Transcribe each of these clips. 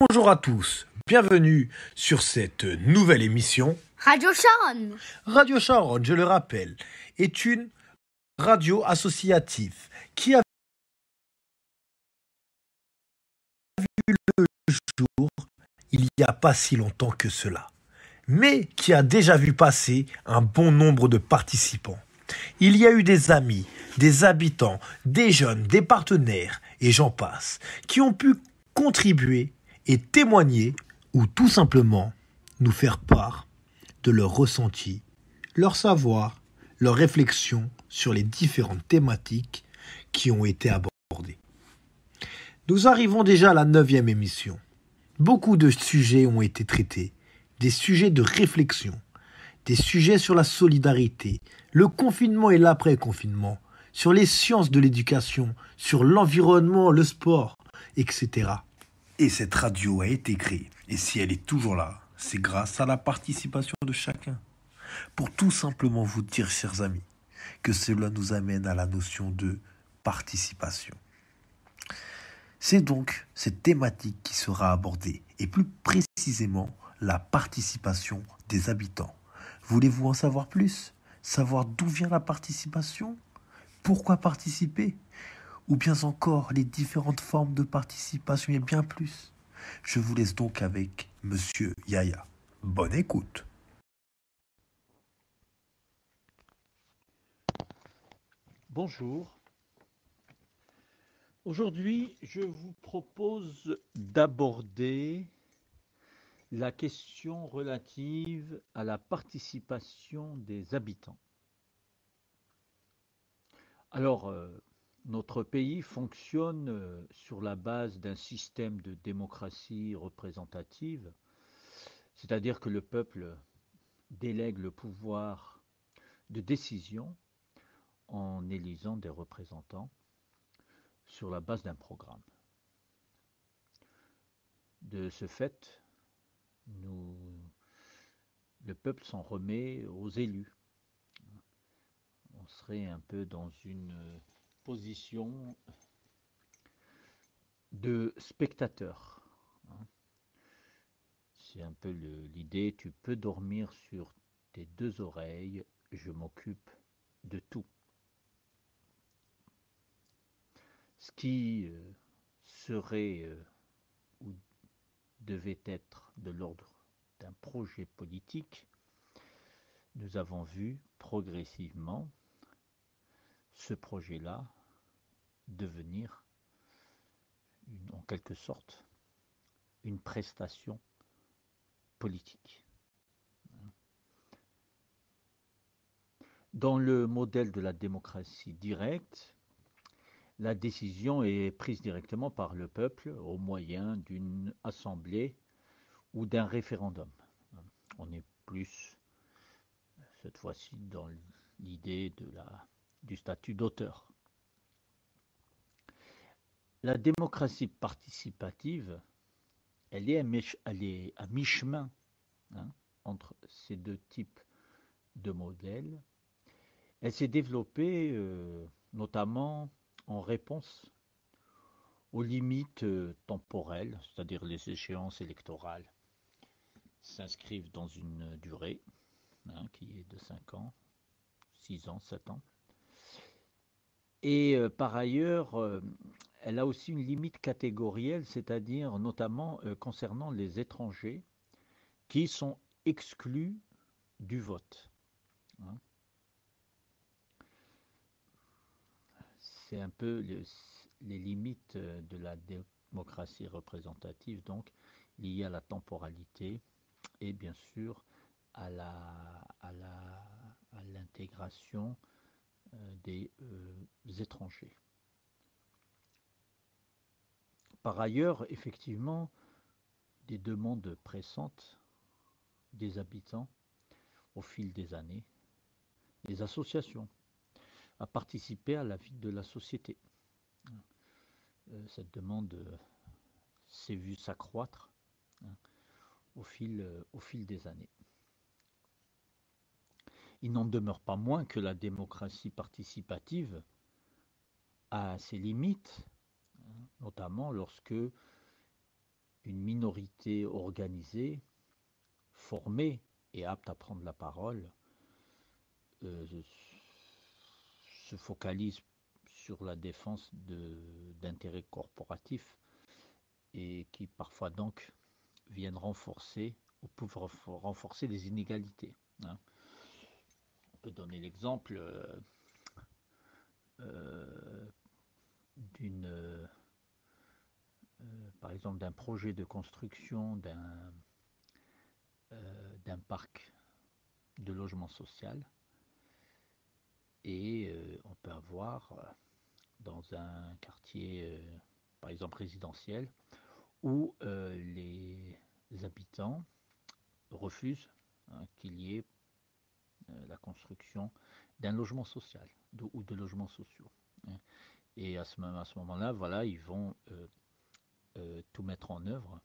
Bonjour à tous, bienvenue sur cette nouvelle émission. Radio Charonne. Radio Charonne, je le rappelle, est une radio associative qui a vu le jour il n'y a pas si longtemps que cela, mais qui a déjà vu passer un bon nombre de participants. Il y a eu des amis, des habitants, des jeunes, des partenaires, et j'en passe, qui ont pu contribuer et témoigner ou tout simplement nous faire part de leurs ressentis, leur savoir, leurs réflexions sur les différentes thématiques qui ont été abordées. Nous arrivons déjà à la 9e émission. Beaucoup de sujets ont été traités, des sujets de réflexion, des sujets sur la solidarité, le confinement et l'après-confinement, sur les sciences de l'éducation, sur l'environnement, le sport, etc. Et cette radio a été créée, et si elle est toujours là, c'est grâce à la participation de chacun. Pour tout simplement vous dire, chers amis, que cela nous amène à la notion de participation. C'est donc cette thématique qui sera abordée, et plus précisément la participation des habitants. Voulez-vous en savoir plus? Savoir d'où vient la participation? Pourquoi participer? Ou bien encore les différentes formes de participation et bien plus. Je vous laisse donc avec Monsieur Yaya. Bonne écoute. Bonjour. Aujourd'hui, je vous propose d'aborder la question relative à la participation des habitants. Alors, notre pays fonctionne sur la base d'un système de démocratie représentative, c'est-à-dire que le peuple délègue le pouvoir de décision en élisant des représentants sur la base d'un programme. De ce fait, le peuple s'en remet aux élus. On serait un peu dans une position de spectateur. C'est un peu l'idée, tu peux dormir sur tes deux oreilles, je m'occupe de tout. Ce qui serait ou devait être de l'ordre d'un projet politique, nous avons vu progressivement ce projet-là devenir en quelque sorte une prestation politique. Dans le modèle de la démocratie directe, la décision est prise directement par le peuple au moyen d'une assemblée ou d'un référendum. On est plus, cette fois-ci, dans l'idée du statut d'auteur. La démocratie participative, elle est à mi-chemin entre ces deux types de modèles. Elle s'est développée notamment en réponse aux limites temporelles, c'est-à-dire les échéances électorales s'inscrivent dans une durée qui est de 5 ans, 6 ans, 7 ans. Et par ailleurs, elle a aussi une limite catégorielle, c'est-à-dire notamment concernant les étrangers qui sont exclus du vote. C'est un peu les limites de la démocratie représentative, donc liées à la temporalité et bien sûr à l'intégration des étrangers. Par ailleurs, effectivement, des demandes pressantes des habitants au fil des années, des associations, à participer à la vie de la société. Cette demande s'est vue s'accroître au fil des années. Il n'en demeure pas moins que la démocratie participative a ses limites, notamment lorsque une minorité organisée, formée et apte à prendre la parole, euh, se focalise sur la défense d'intérêts corporatifs et qui parfois donc viennent renforcer ou peuvent renforcer les inégalités. Hein. On peut donner l'exemple euh, d'une, par exemple, d'un projet de construction d'un parc de logement social et on peut avoir dans un quartier, par exemple résidentiel, où les habitants refusent qu'il y ait la construction d'un logement social ou de logements sociaux. Hein. Et à ce moment-là, voilà, ils vont tout mettre en œuvre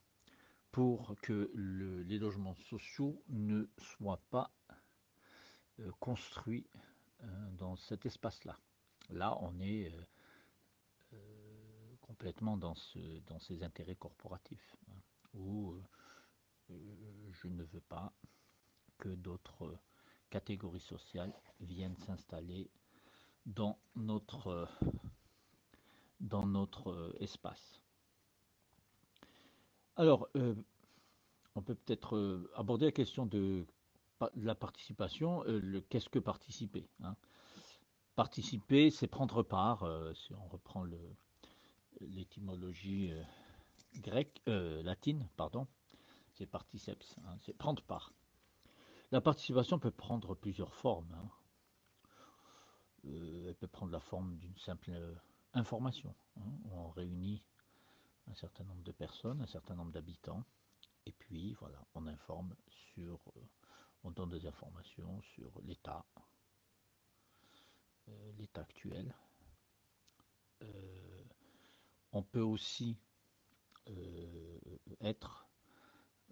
pour que les logements sociaux ne soient pas construits dans cet espace-là. Là, on est complètement dans ces intérêts corporatifs, hein, où je ne veux pas que d'autres catégories sociales viennent s'installer dans notre espace. Alors, on peut peut-être aborder la question de la participation. Qu'est-ce que participer, hein? Participer, c'est prendre part, si on reprend l'étymologie grecque, latine, pardon, c'est particeps, hein, c'est prendre part. La participation peut prendre plusieurs formes. Hein. Elle peut prendre la forme d'une simple information, hein, où on réunit un certain nombre de personnes, un certain nombre d'habitants, et puis voilà, on informe on donne des informations sur l'état actuel. On peut aussi être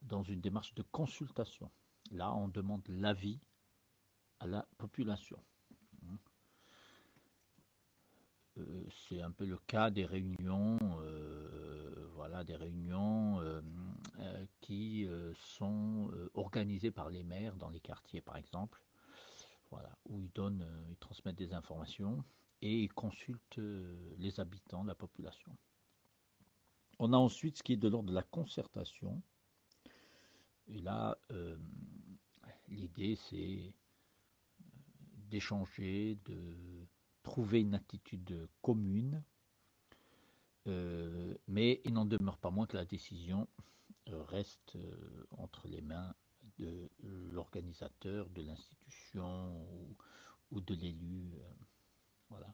dans une démarche de consultation. Là, on demande l'avis à la population. C'est un peu le cas des réunions, voilà, des réunions qui sont organisées par les maires dans les quartiers, par exemple, voilà, où ils transmettent des informations et ils consultent les habitants, la population. On a ensuite ce qui est de l'ordre de la concertation. Et là, l'idée, c'est d'échanger, de trouver une attitude commune, mais il n'en demeure pas moins que la décision reste entre les mains de l'organisateur, de l'institution ou de l'élu. Voilà.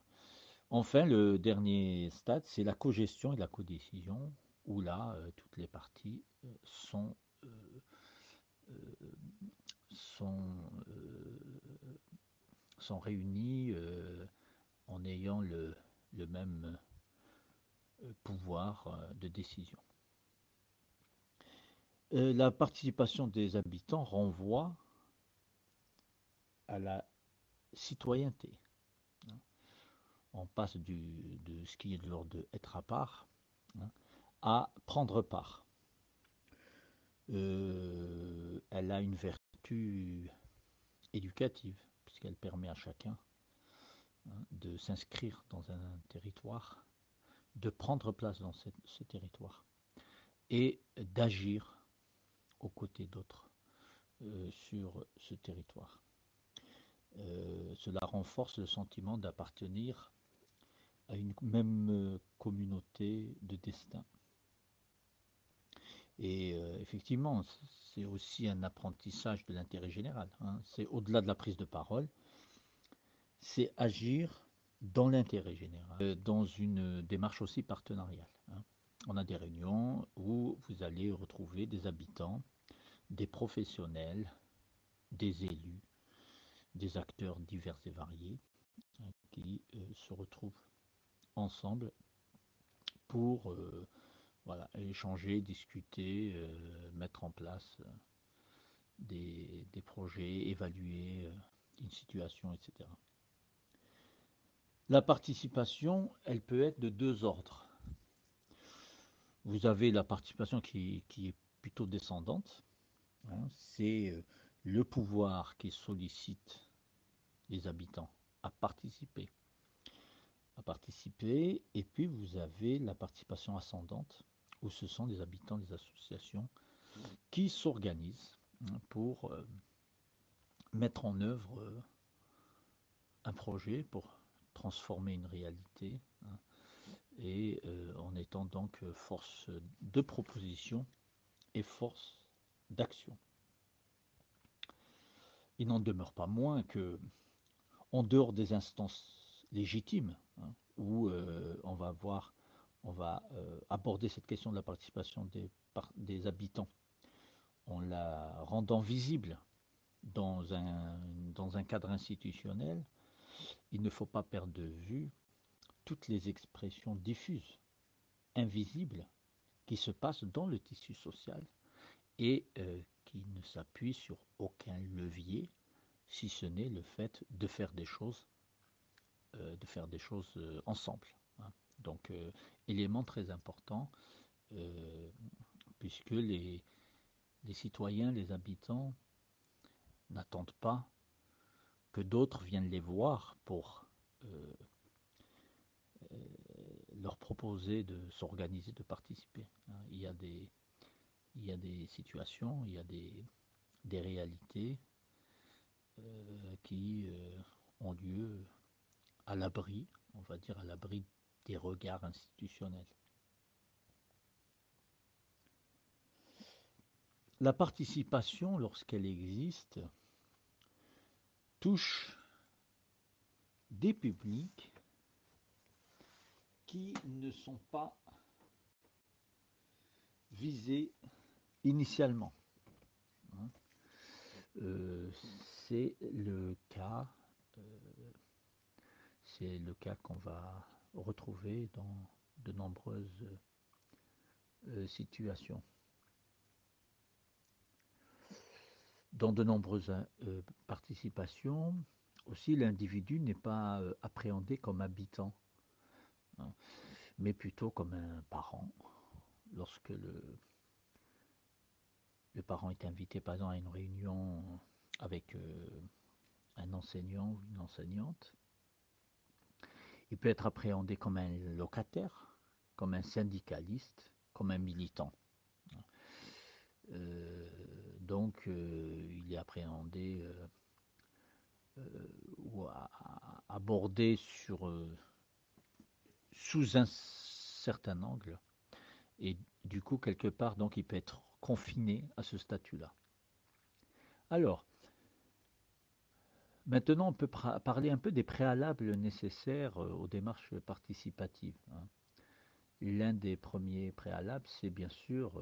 Enfin, le dernier stade, c'est la cogestion et la codécision, où là, toutes les parties sont, sont réunies en ayant le même pouvoir de décision. La participation des habitants renvoie à la citoyenneté. On passe de ce qui est de l'ordre d'être à part, hein, à prendre part. Elle a une vertu éducative, puisqu'elle permet à chacun, hein, de s'inscrire dans un territoire, de prendre place dans ce territoire et d'agir aux côtés d'autres sur ce territoire. Cela renforce le sentiment d'appartenir à une même communauté de destin. Et effectivement, c'est aussi un apprentissage de l'intérêt général. Hein. C'est au-delà de la prise de parole, c'est agir dans l'intérêt général, dans une démarche aussi partenariale. Hein. On a des réunions où vous allez retrouver des habitants, des professionnels, des élus, des acteurs divers et variés, hein, qui se retrouvent ensemble pour voilà, échanger, discuter, mettre en place des projets, évaluer une situation, etc. La participation, elle peut être de deux ordres. Vous avez la participation qui est plutôt descendante, hein. C'est le pouvoir qui sollicite les habitants à participer. À participer, et puis vous avez la participation ascendante, où ce sont les habitants des associations qui s'organisent, hein, pour mettre en œuvre un projet, pour transformer une réalité, hein, et en étant donc force de proposition et force d'action. Il n'en demeure pas moins que, en dehors des instances légitimes, hein, où on va aborder cette question de la participation des habitants en la rendant visible dans un cadre institutionnel, il ne faut pas perdre de vue toutes les expressions diffuses, invisibles, qui se passent dans le tissu social et qui ne s'appuient sur aucun levier, si ce n'est le fait de faire des choses ensemble, hein. Donc, élément très important, euh, puisque les citoyens, les habitants, n'attendent pas que d'autres viennent les voir pour euh, leur proposer de s'organiser, de participer, hein. Il y a des situations, il y a des réalités qui ont lieu à l'abri, on va dire à l'abri des regards institutionnels. La participation, lorsqu'elle existe, touche des publics qui ne sont pas visés initialement, hein. Euh, c'est le cas, euh, c'est le cas qu'on va retrouver dans de nombreuses situations. Dans de nombreuses participations, aussi l'individu n'est pas appréhendé comme habitant, hein, mais plutôt comme un parent. Lorsque le parent est invité par exemple à une réunion avec un enseignant ou une enseignante, il peut être appréhendé comme un locataire, comme un syndicaliste, comme un militant. Euh, donc, il est appréhendé ou abordé sous un certain angle, et du coup, quelque part, donc, il peut être confiné à ce statut-là. Alors, maintenant, on peut parler un peu des préalables nécessaires aux démarches participatives, hein. L'un des premiers préalables, c'est bien sûr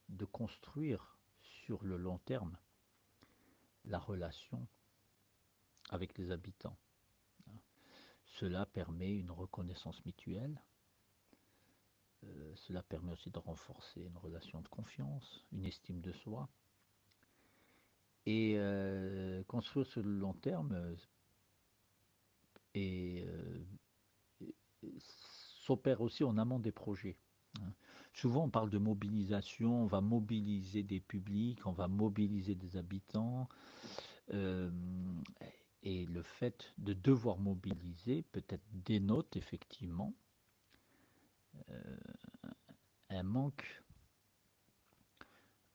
de construire sur le long terme la relation avec les habitants, hein. Cela permet une reconnaissance mutuelle, cela permet aussi de renforcer une relation de confiance, une estime de soi. Et construire sur le long terme et s'opère aussi en amont des projets, hein. Souvent, on parle de mobilisation, on va mobiliser des publics, on va mobiliser des habitants, euh, et le fait de devoir mobiliser peut-être dénote effectivement un manque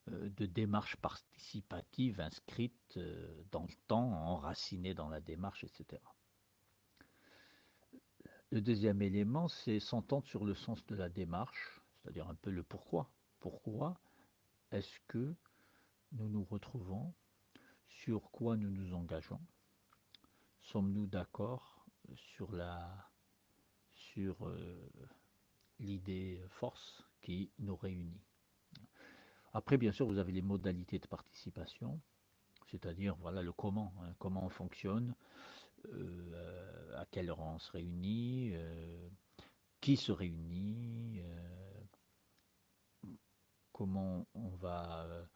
de démarche participative inscrite dans le temps, enracinée dans la démarche, etc. Le deuxième élément, c'est s'entendre sur le sens de la démarche, c'est-à-dire un peu le pourquoi. Pourquoi est-ce que nous nous retrouvons? Sur quoi nous nous engageons? Sommes-nous d'accord sur l'idée force qui nous réunit? Après, bien sûr, vous avez les modalités de participation, c'est-à-dire voilà le comment, hein, comment on fonctionne, à quelle heure on se réunit, qui se réunit, comment on va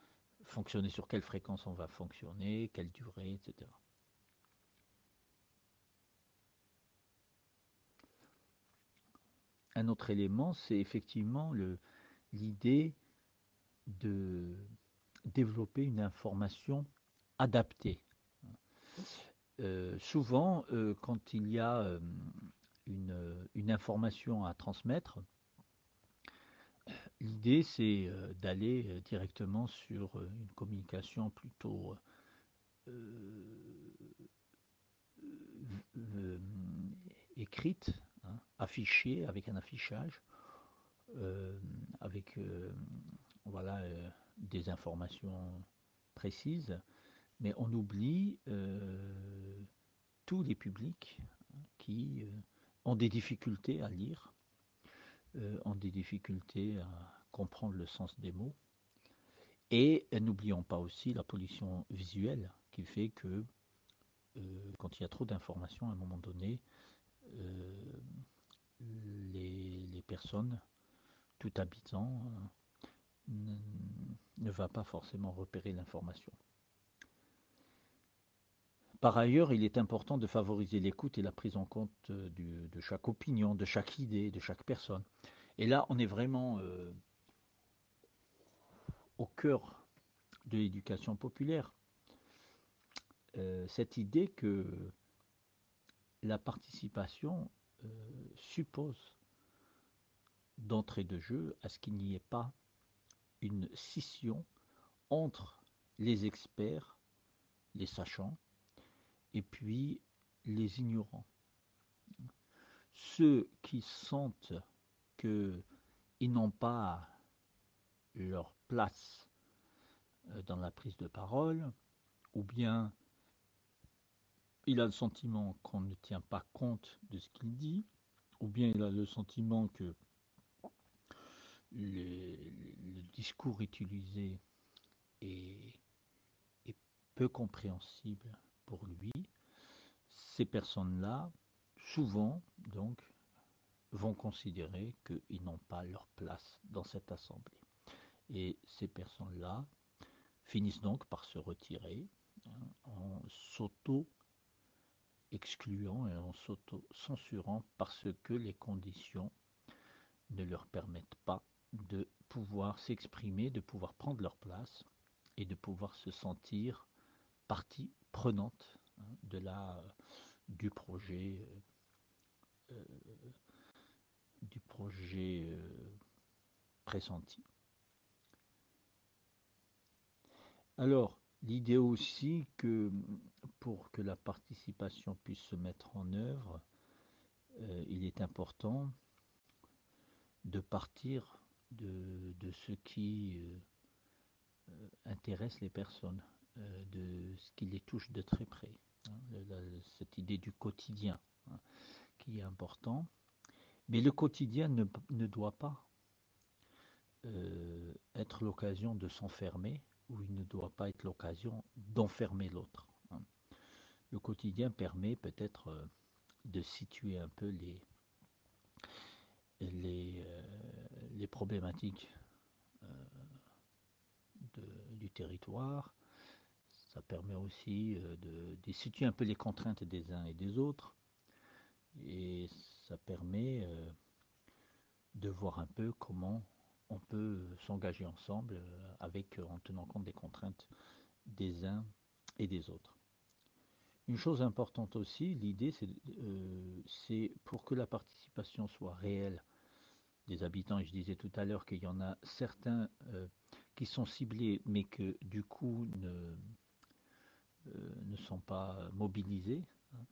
fonctionner, sur quelle fréquence on va fonctionner, quelle durée, etc. Un autre élément, c'est effectivement l'idée de développer une information adaptée. Souvent, quand il y a une information à transmettre, l'idée c'est d'aller directement sur une communication plutôt euh, écrite, hein, affichée, avec un affichage, euh, avec voilà, des informations précises, mais on oublie tous les publics qui ont des difficultés à lire, ont des difficultés à comprendre le sens des mots. Et n'oublions pas aussi la pollution visuelle qui fait que quand il y a trop d'informations à un moment donné, euh, les personnes, tout habitant, ne, ne va pas forcément repérer l'information. Par ailleurs, il est important de favoriser l'écoute et la prise en compte de chaque opinion, de chaque idée, de chaque personne. Et là, on est vraiment au cœur de l'éducation populaire. Cette idée que la participation suppose d'entrée de jeu à ce qu'il n'y ait pas une scission entre les experts, les sachants, et puis les ignorants. Ceux qui sentent qu'ils n'ont pas leur place dans la prise de parole, ou bien il a le sentiment qu'on ne tient pas compte de ce qu'il dit, ou bien il a le sentiment que le discours utilisé est, est peu compréhensible pour lui. Ces personnes-là, souvent, donc, vont considérer qu'ils n'ont pas leur place dans cette assemblée. Et ces personnes-là finissent donc par se retirer, hein, en s'auto-excluant et en s'auto-censurant parce que les conditions ne leur permettent pas de pouvoir s'exprimer, de pouvoir prendre leur place et de pouvoir se sentir partie prenante, hein, du projet, euh, du projet pressenti. Alors, l'idée aussi que pour que la participation puisse se mettre en œuvre, il est important de partir de ce qui intéresse les personnes, de ce qui les touche de très près, hein, cette idée du quotidien, hein, qui est important. Mais le quotidien ne doit pas être l'occasion de s'enfermer, ou il ne doit pas être l'occasion d'enfermer l'autre, hein. Le quotidien permet peut-être de situer un peu les, euh, les problématiques euh, du territoire. Ça permet aussi de situer un peu les contraintes des uns et des autres. Et ça permet de voir un peu comment on peut s'engager ensemble en tenant compte des contraintes des uns et des autres. Une chose importante aussi, l'idée c'est pour que la participation soit réelle des habitants, et je disais tout à l'heure qu'il y en a certains qui sont ciblés mais que du coup ne sont pas mobilisés, hein.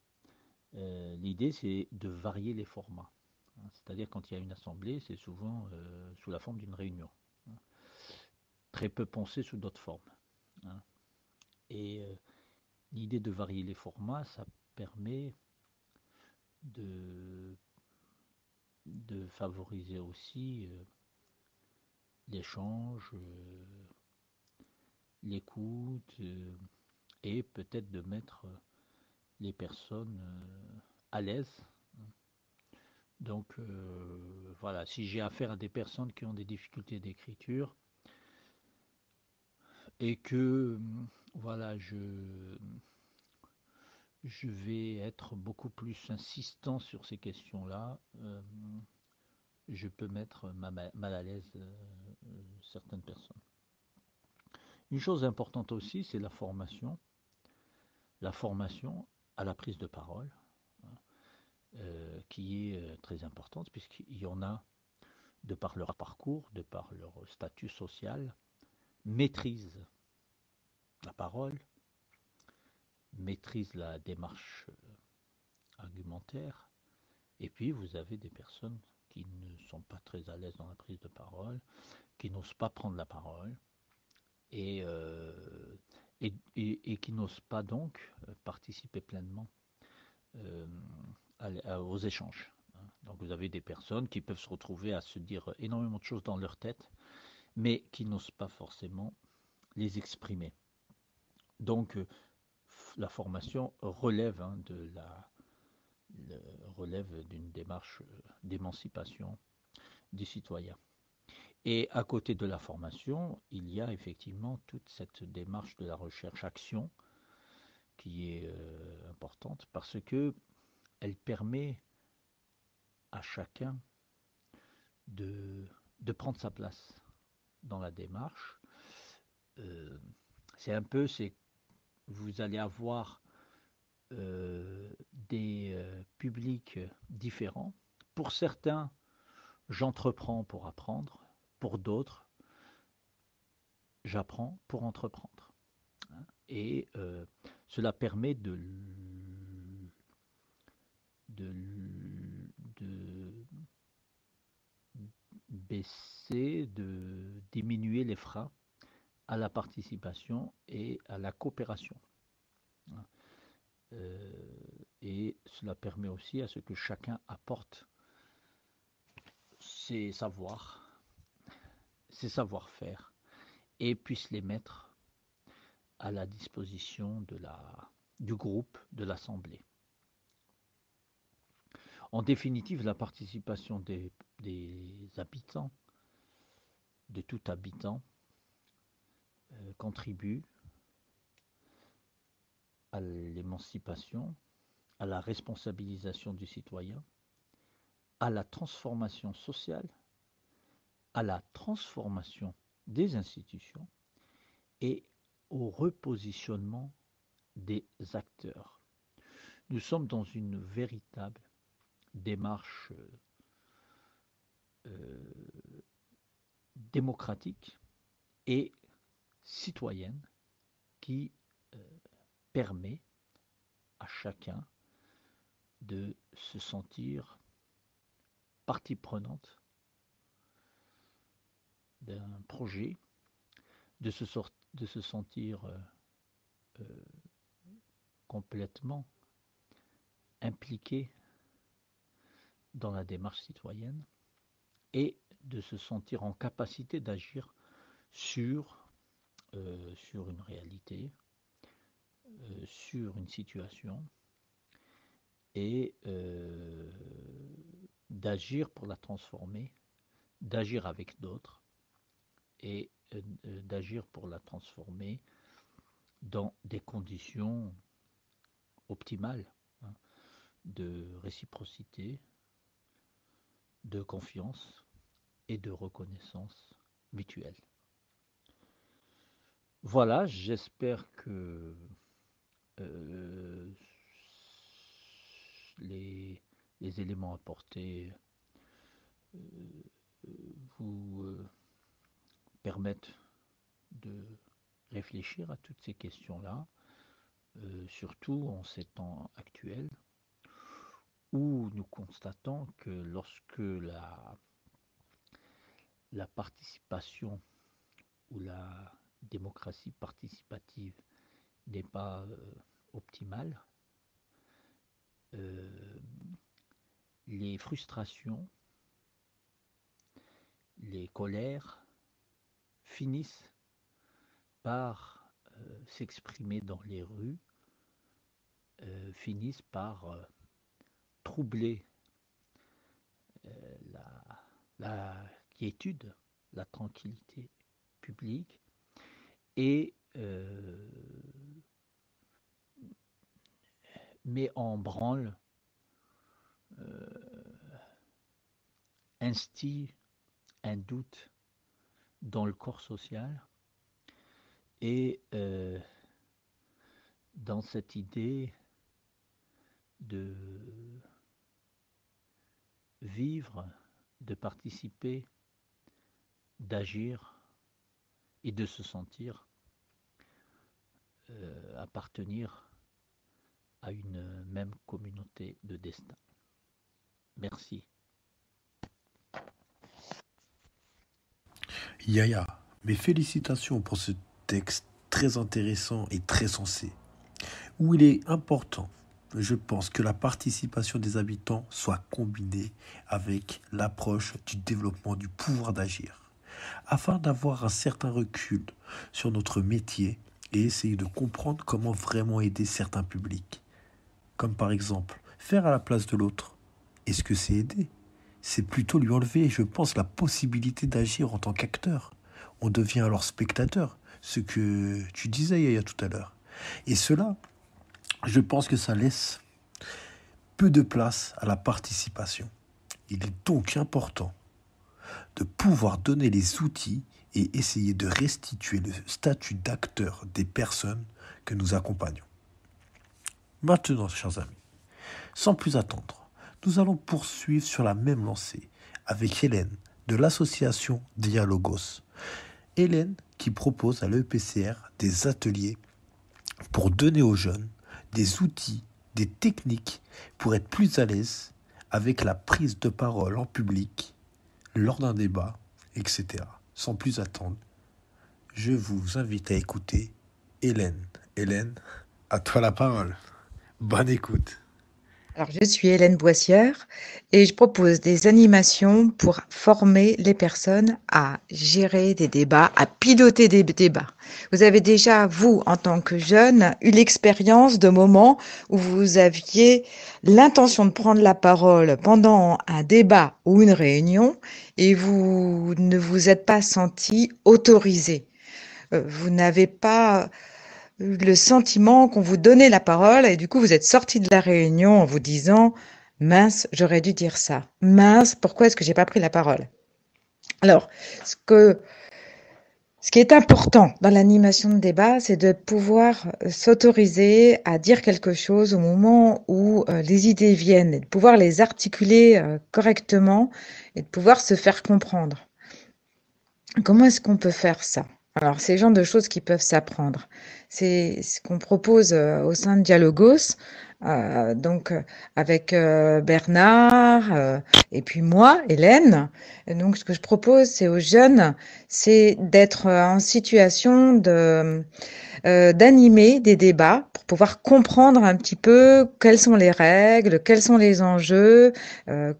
L'idée c'est de varier les formats, hein. C'est-à-dire quand il y a une assemblée, c'est souvent sous la forme d'une réunion, hein. Très peu pensé sous d'autres formes, hein. Et l'idée de varier les formats, ça permet de, de favoriser aussi l'échange, l'écoute, et peut-être de mettre les personnes à l'aise. Donc voilà, si j'ai affaire à des personnes qui ont des difficultés d'écriture et que voilà, je, vais être beaucoup plus insistant sur ces questions-là, je peux mettre mal à l'aise certaines personnes. Une chose importante aussi, c'est la formation à la prise de parole, hein, qui est très importante, puisqu'il y en a, de par leur parcours, de par leur statut social, maîtrisent la parole, maîtrisent la démarche argumentaire, et puis vous avez des personnes qui ne sont pas très à l'aise dans la prise de parole, qui n'osent pas prendre la parole, et, euh, et qui n'osent pas donc participer pleinement euh, aux échanges. Donc vous avez des personnes qui peuvent se retrouver à se dire énormément de choses dans leur tête, mais qui n'osent pas forcément les exprimer. Donc la formation relève relève d'une démarche d'émancipation des citoyens. Et à côté de la formation, il y a effectivement toute cette démarche de la recherche-action qui est importante parce que elle permet à chacun de, de prendre sa place dans la démarche. Euh, c'est vous allez avoir des publics différents. Pour certains, j'entreprends pour apprendre. Pour d'autres, j'apprends pour entreprendre. Et cela permet de, de baisser, de diminuer les freins à la participation et à la coopération. Et cela permet aussi à ce que chacun apporte ses savoirs, ses savoir-faire, et puisse les mettre à la disposition du groupe, de l'Assemblée. En définitive, la participation des habitants, de tout habitant, contribue à l'émancipation, à la responsabilisation du citoyen, à la transformation sociale, à la transformation des institutions et au repositionnement des acteurs. Nous sommes dans une véritable démarche démocratique et citoyenne qui permet à chacun de se sentir partie prenante d'un projet, de se sentir complètement impliqué dans la démarche citoyenne et de se sentir en capacité d'agir sur une réalité, sur une situation, et d'agir pour la transformer, d'agir avec d'autres, et d'agir pour la transformer dans des conditions optimales, hein, de réciprocité, de confiance et de reconnaissance mutuelle. Voilà, j'espère que euh, les, les éléments apportés vous permettent de réfléchir à toutes ces questions-là, surtout en ces temps actuels où nous constatons que lorsque la participation ou la démocratie participative n'est pas optimale, euh, les frustrations, les colères finissent par s'exprimer dans les rues, finissent par troubler la, la quiétude, la tranquillité publique et met en branle un instille un doute dans le corps social et dans cette idée de vivre, de participer, d'agir et de se sentir appartenir à une même communauté de destin. Merci. Yaya, mes félicitations pour ce texte très intéressant et très sensé, où il est important, je pense, que la participation des habitants soit combinée avec l'approche du développement du pouvoir d'agir, afin d'avoir un certain recul sur notre métier et essayer de comprendre comment vraiment aider certains publics. Comme par exemple, faire à la place de l'autre. Est-ce que c'est aider? C'est plutôt lui enlever, je pense, la possibilité d'agir en tant qu'acteur. On devient alors spectateur, ce que tu disais, Yaya, tout à l'heure. Et cela, je pense que ça laisse peu de place à la participation. Il est donc important de pouvoir donner les outils et essayer de restituer le statut d'acteur des personnes que nous accompagnons. Maintenant, chers amis, sans plus attendre, nous allons poursuivre sur la même lancée avec Hélène de l'association Dialogos. Hélène qui propose à l'EPCR des ateliers pour donner aux jeunes des outils, des techniques pour être plus à l'aise avec la prise de parole en public, lors d'un débat, etc. Sans plus attendre, je vous invite à écouter Hélène. Hélène, à toi la parole. Bonne écoute. Alors, je suis Hélène Boissière et je propose des animations pour former les personnes à gérer des débats, à piloter des débats. Vous avez déjà, vous, en tant que jeune, eu l'expérience de moments où vous aviez l'intention de prendre la parole pendant un débat ou une réunion et vous ne vous êtes pas senti autorisé. Vous n'avez pas le sentiment qu'on vous donnait la parole et du coup vous êtes sorti de la réunion en vous disant « mince, j'aurais dû dire ça. Mince, pourquoi est-ce que j'ai pas pris la parole ?» Alors, ce qui est important dans l'animation de débat, c'est de pouvoir s'autoriser à dire quelque chose au moment où les idées viennent et de pouvoir les articuler correctement et de pouvoir se faire comprendre. Comment est-ce qu'on peut faire ça? Alors, c'est le genre de choses qui peuvent s'apprendre. C'est ce qu'on propose au sein de Dialogos, avec Bernard et puis moi, Hélène. Et donc, ce que je propose, c'est aux jeunes, c'est d'être en situation d'animer des débats pour pouvoir comprendre un petit peu quelles sont les règles, quels sont les enjeux,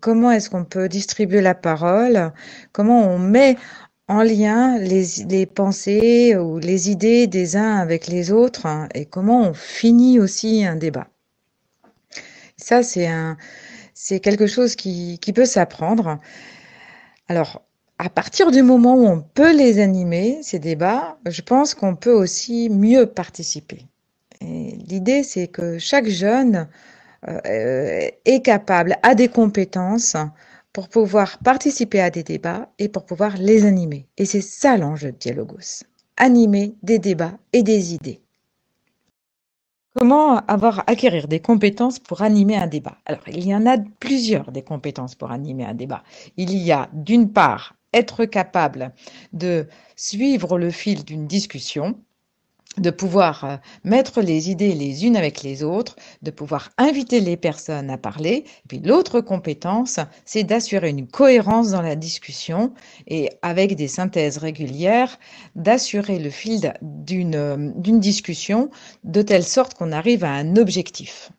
comment est-ce qu'on peut distribuer la parole, comment on met en lien les pensées ou les idées des uns avec les autres et comment on finit aussi un débat. Ça, c'est quelque chose qui peut s'apprendre. Alors, à partir du moment où on peut les animer, ces débats, je pense qu'on peut aussi mieux participer. Et l'idée, c'est que chaque jeune est capable, a des compétences pour pouvoir participer à des débats et pour pouvoir les animer. Et c'est ça l'enjeu de Dialogos, animer des débats et des idées. Comment acquérir des compétences pour animer un débat? Alors, il y en a plusieurs des compétences pour animer un débat. Il y a d'une part être capable de suivre le fil d'une discussion, de pouvoir mettre les idées les unes avec les autres, de pouvoir inviter les personnes à parler. Et puis l'autre compétence, c'est d'assurer une cohérence dans la discussion et avec des synthèses régulières, d'assurer le fil d'une discussion de telle sorte qu'on arrive à un objectif.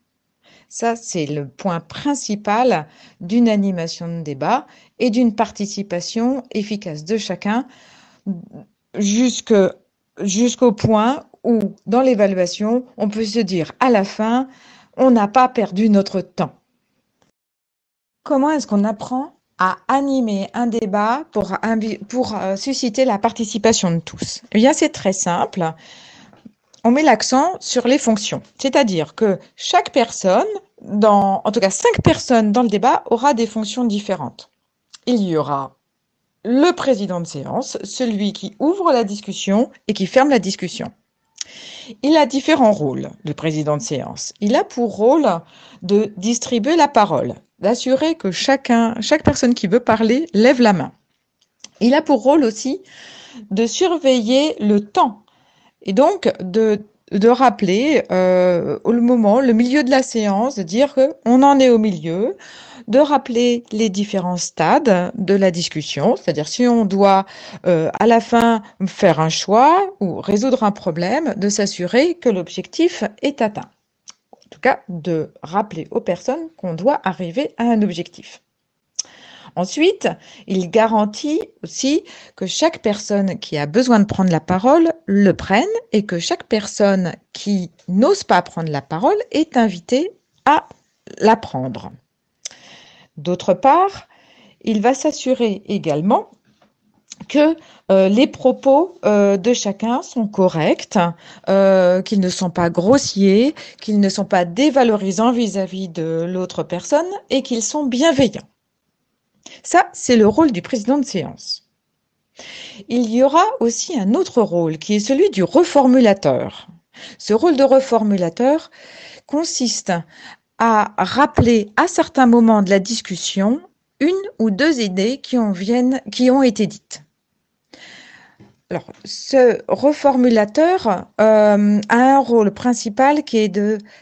Ça, c'est le point principal d'une animation de débat et d'une participation efficace de chacun jusqu'au point où, dans l'évaluation, on peut se dire à la fin, on n'a pas perdu notre temps. Comment est-ce qu'on apprend à animer un débat pour susciter la participation de tous? Eh bien, c'est très simple. On met l'accent sur les fonctions, c'est-à-dire que chaque personne, en tout cas 5 personnes dans le débat, aura des fonctions différentes. il y aura le président de séance, celui qui ouvre la discussion et qui ferme la discussion. Il a différents rôles, le président de séance. Il a pour rôle de distribuer la parole, d'assurer que chaque personne qui veut parler lève la main. Il a pour rôle aussi de surveiller le temps et donc de rappeler le milieu de la séance, de dire qu'on en est au milieu, de rappeler les différents stades de la discussion, c'est-à-dire si on doit à la fin faire un choix ou résoudre un problème, de s'assurer que l'objectif est atteint. En tout cas, de rappeler aux personnes qu'on doit arriver à un objectif. Ensuite, il garantit aussi que chaque personne qui a besoin de prendre la parole le prenne et que chaque personne qui n'ose pas prendre la parole est invitée à la prendre. D'autre part, il va s'assurer également que les propos de chacun sont corrects, qu'ils ne sont pas grossiers, qu'ils ne sont pas dévalorisants vis-à-vis de l'autre personne et qu'ils sont bienveillants. Ça, c'est le rôle du président de séance. Il y aura aussi un autre rôle qui est celui du reformulateur. Ce rôle de reformulateur consiste à rappeler à certains moments de la discussion une ou deux idées qui ont été dites. Alors, ce reformulateur a un rôle principal qui est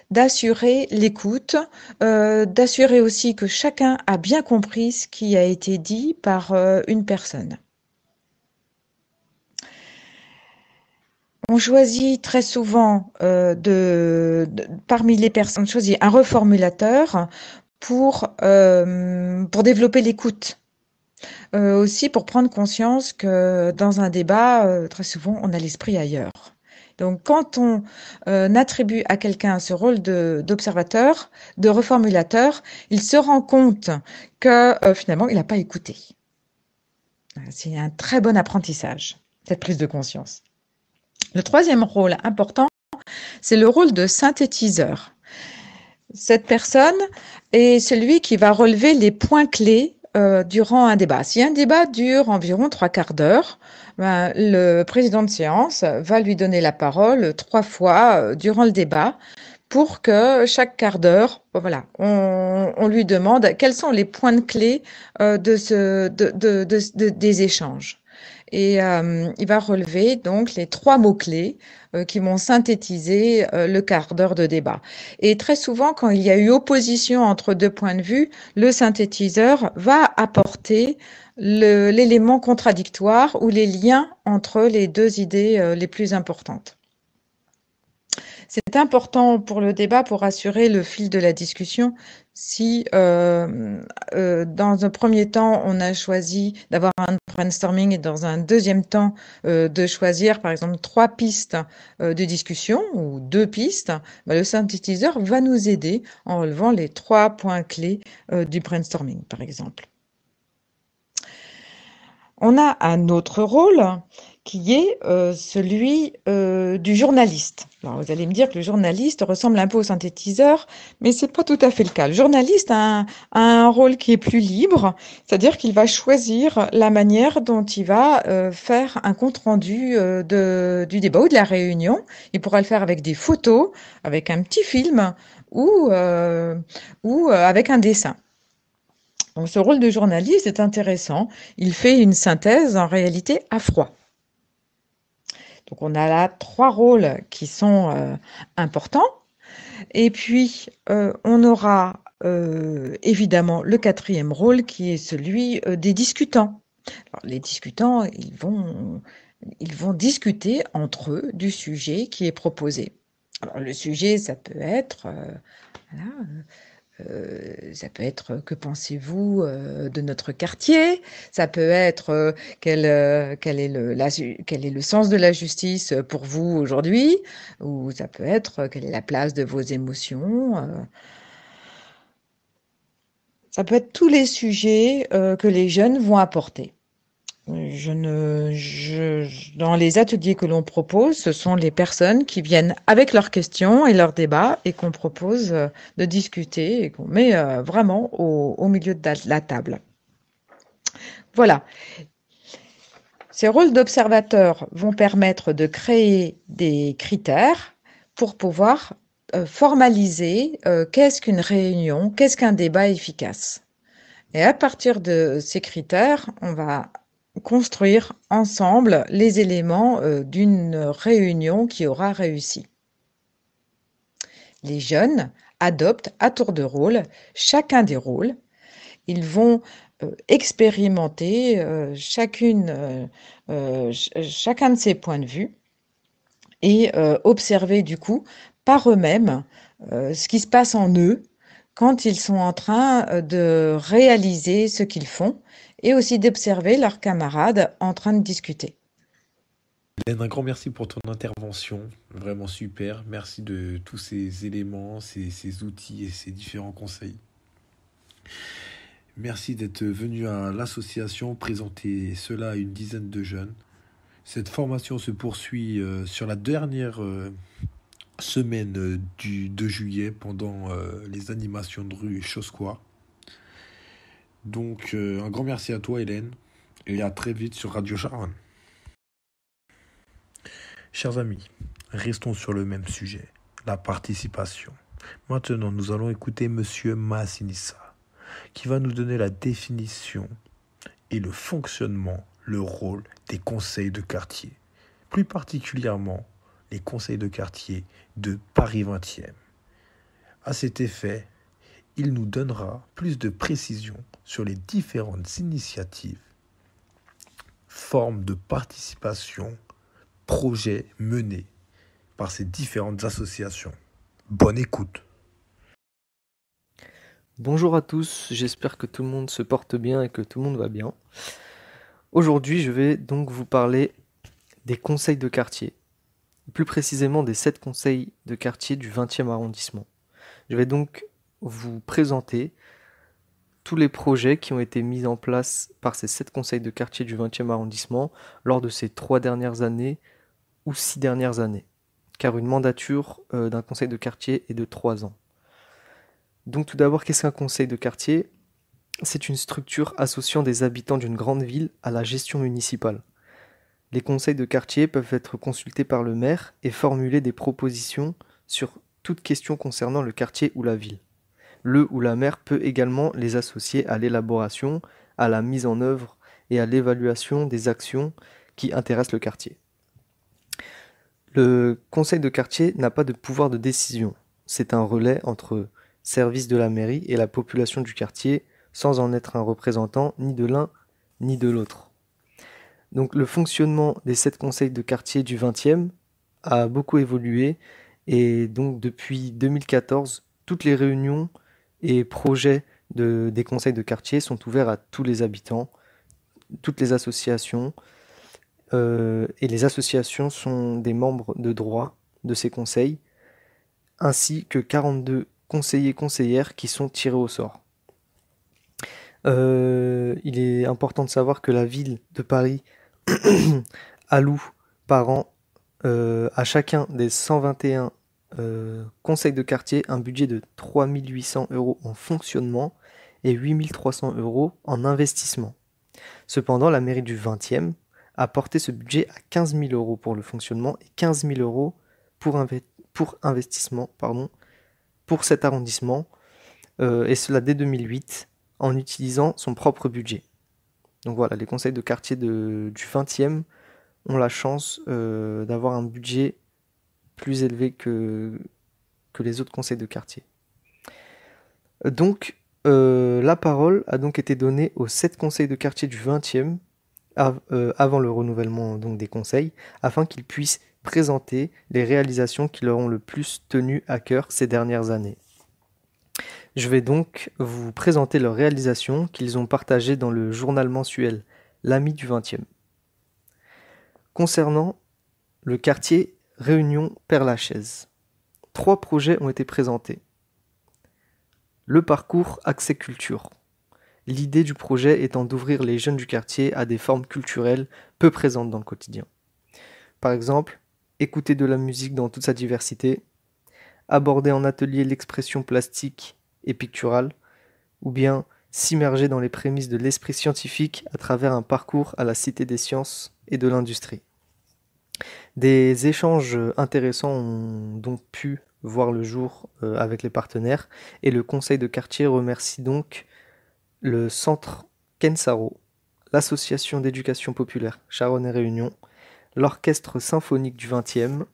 d'assurer l'écoute, d'assurer aussi que chacun a bien compris ce qui a été dit par une personne. On choisit très souvent parmi les personnes, on choisit un reformulateur pour développer l'écoute. Aussi pour prendre conscience que dans un débat, très souvent, on a l'esprit ailleurs. Donc, quand on attribue à quelqu'un ce rôle d'observateur, de reformulateur, il se rend compte que finalement, il n'a pas écouté. C'est un très bon apprentissage, cette prise de conscience. Le troisième rôle important, c'est le rôle de synthétiseur. Cette personne est celui qui va relever les points clés durant un débat. Si un débat dure environ 3/4 d'heure, le président de séance va lui donner la parole 3 fois durant le débat pour que chaque quart d'heure, voilà, on lui demande quels sont les points de clé des échanges. Et il va relever donc les 3 mots-clés qui vont synthétiser le quart d'heure de débat. Et très souvent, quand il y a eu opposition entre 2 points de vue, le synthétiseur va apporter l'élément contradictoire ou les liens entre les 2 idées les plus importantes. C'est important pour le débat, pour assurer le fil de la discussion. Si dans un premier temps, on a choisi d'avoir un brainstorming et dans un deuxième temps de choisir par exemple 3 pistes de discussion ou 2 pistes, le synthétiseur va nous aider en relevant les 3 points clés du brainstorming par exemple. On a un autre rôle qui est celui du journaliste. Alors, vous allez me dire que le journaliste ressemble un peu au synthétiseur, mais c'est pas tout à fait le cas. Le journaliste a un rôle qui est plus libre, c'est-à-dire qu'il va choisir la manière dont il va faire un compte-rendu du débat ou de la réunion. Il pourra le faire avec des photos, avec un petit film ou avec un dessin. Donc, ce rôle de journaliste est intéressant. Il fait une synthèse en réalité à froid. Donc, on a là 3 rôles qui sont importants. Et puis, on aura évidemment le 4e rôle qui est celui des discutants. Alors, les discutants, ils vont discuter entre eux du sujet qui est proposé. Alors, le sujet, ça peut être... ça peut être que pensez-vous de notre quartier, ça peut être quel est le sens de la justice pour vous aujourd'hui, ou ça peut être quelle est la place de vos émotions. Ça peut être tous les sujets que les jeunes vont apporter. Dans les ateliers que l'on propose, ce sont les personnes qui viennent avec leurs questions et leurs débats et qu'on propose de discuter et qu'on met vraiment au milieu de la table. Voilà, ces rôles d'observateurs vont permettre de créer des critères pour pouvoir formaliser qu'est-ce qu'une réunion, qu'est-ce qu'un débat efficace. Et à partir de ces critères, on va construire ensemble les éléments d'une réunion qui aura réussi. Les jeunes adoptent à tour de rôle chacun des rôles. Ils vont expérimenter chacun de ces points de vue et observer du coup par eux-mêmes ce qui se passe en eux quand ils sont en train de réaliser ce qu'ils font et aussi d'observer leurs camarades en train de discuter. Hélène, un grand merci pour ton intervention, vraiment super. Merci de tous ces éléments, ces outils et ces différents conseils. Merci d'être venu à l'association présenter cela à une dizaine de jeunes. Cette formation se poursuit sur la dernière semaine du 2 juillet pendant les animations de rue Choscois. Donc un grand merci à toi Hélène et à très vite sur Radio Charonne. Chers amis, restons sur le même sujet, la participation. Maintenant, nous allons écouter Monsieur Massinissa, qui va nous donner la définition et le fonctionnement, le rôle des conseils de quartier. Plus particulièrement, les conseils de quartier de Paris 20e. À cet effet, il nous donnera plus de précisions sur les différentes initiatives, formes de participation, projets menés par ces différentes associations. Bonne écoute. Bonjour à tous, j'espère que tout le monde se porte bien et que tout le monde va bien. Aujourd'hui, je vais donc vous parler des conseils de quartier, plus précisément des 7 conseils de quartier du 20e arrondissement. Je vais donc vous présenter tous les projets qui ont été mis en place par ces 7 conseils de quartier du 20e arrondissement lors de ces 3 dernières années ou 6 dernières années, car une mandature d'un conseil de quartier est de 3 ans. Donc tout d'abord, qu'est-ce qu'un conseil de quartier ? C'est une structure associant des habitants d'une grande ville à la gestion municipale. Les conseils de quartier peuvent être consultés par le maire et formuler des propositions sur toute question concernant le quartier ou la ville. Le ou la maire peut également les associer à l'élaboration, à la mise en œuvre et à l'évaluation des actions qui intéressent le quartier. Le conseil de quartier n'a pas de pouvoir de décision. C'est un relais entre services de la mairie et la population du quartier, sans en être un représentant ni de l'un ni de l'autre. Donc le fonctionnement des 7 conseils de quartier du 20e a beaucoup évolué et donc depuis 2014, toutes les réunions et projets des conseils de quartier sont ouverts à tous les habitants, toutes les associations, et les associations sont des membres de droit de ces conseils, ainsi que 42 conseillers et conseillères qui sont tirés au sort. Il est important de savoir que la ville de Paris alloue par an à chacun des 121 conseils de quartier un budget de 3 800 € en fonctionnement et 8 300 € en investissement. Cependant, la mairie du 20e a porté ce budget à 15 000 € pour le fonctionnement et 15 000 € pour investissement pour cet arrondissement, et cela dès 2008, en utilisant son propre budget. Donc voilà, les conseils de quartier du 20e ont la chance d'avoir un budget plus élevé que les autres conseils de quartier. Donc, la parole a donc été donnée aux 7 conseils de quartier du 20e, avant le renouvellement donc, des conseils, afin qu'ils puissent présenter les réalisations qui leur ont le plus tenu à cœur ces dernières années. Je vais donc vous présenter leurs réalisations qu'ils ont partagées dans le journal mensuel L'Ami du 20e. Concernant le quartier Réunion Père-Lachaise, 3 projets ont été présentés. Le parcours Accès Culture. L'idée du projet étant d'ouvrir les jeunes du quartier à des formes culturelles peu présentes dans le quotidien. Par exemple, écouter de la musique dans toute sa diversité, aborder en atelier l'expression plastique et picturale, ou bien s'immerger dans les prémices de l'esprit scientifique à travers un parcours à la Cité des sciences et de l'industrie. Des échanges intéressants ont donc pu voir le jour avec les partenaires et le conseil de quartier remercie donc le centre Kensaro, l'association d'éducation populaire Charonne et Réunion, l'orchestre symphonique du 20e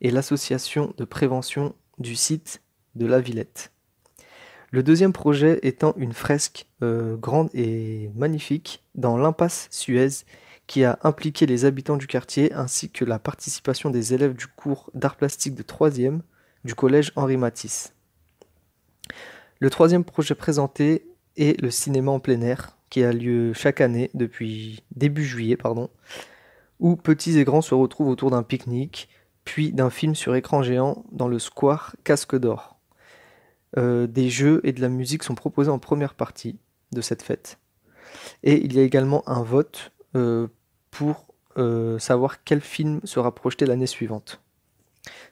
et l'association de prévention du site de la Villette. Le deuxième projet étant une fresque grande et magnifique dans l'impasse Suez qui a impliqué les habitants du quartier ainsi que la participation des élèves du cours d'art plastique de 3e du collège Henri Matisse. Le troisième projet présenté est le cinéma en plein air qui a lieu chaque année depuis début juillet, où petits et grands se retrouvent autour d'un pique-nique, puis d'un film sur écran géant dans le square Casque d'Or. Des jeux et de la musique sont proposés en première partie de cette fête. Et il y a également un vote pour savoir quel film sera projeté l'année suivante.